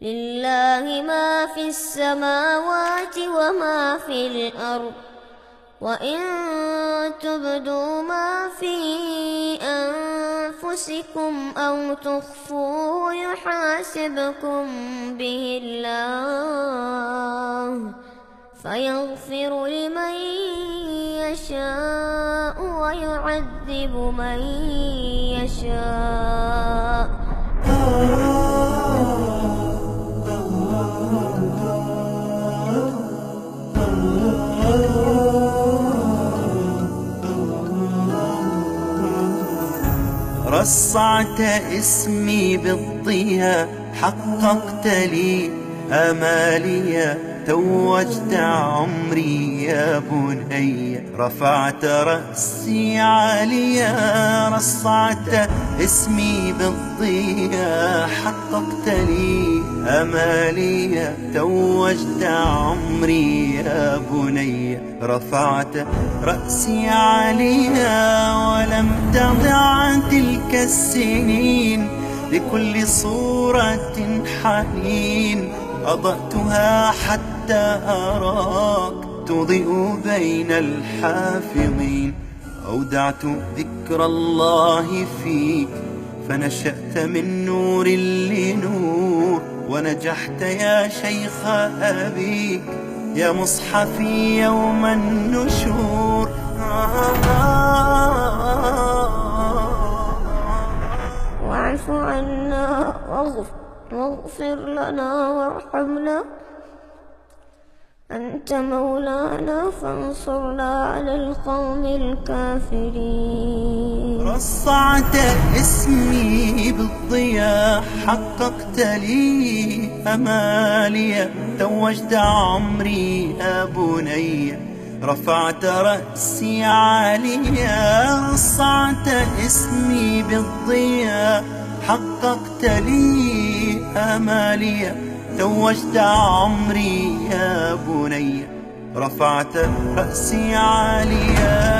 لله ما في السماوات وما في الأرض، وإن تبدوا ما في أنفسكم أو تخفوه يحاسبكم به الله، فيغفر لمن يشاء ويعذب من يشاء. رصعت اسمي بالضياء، حققت لي آمالي، توجت عمري يا بني، رفعت رأسي عاليا. رصعت اسمي بالضياء، حققت لي آمالي، توجت عمري يا بني، رفعت رأسي عاليا. ولم تضع تلك السنين لكل صورة حنين، أضأتها حتى أراك تضيء بين الحافظين. أودعت ذكر الله فيك، فنشأت من نور لنور، ونجحت يا شيخ أبيك، يا مصحفي يوم النشور. واعف عنا واغفر لنا وارحمنا، أنت مولانا فانصرنا على القوم الكافرين. رصعت اسمي بالضياء، حققت لي أمالي، توجت عمري يا بني، رفعت رأسي عاليا. رصعت اسمي بالضياء، حققت لي آمالي، توجت عمري يا بني، رفعت رأسي عاليا.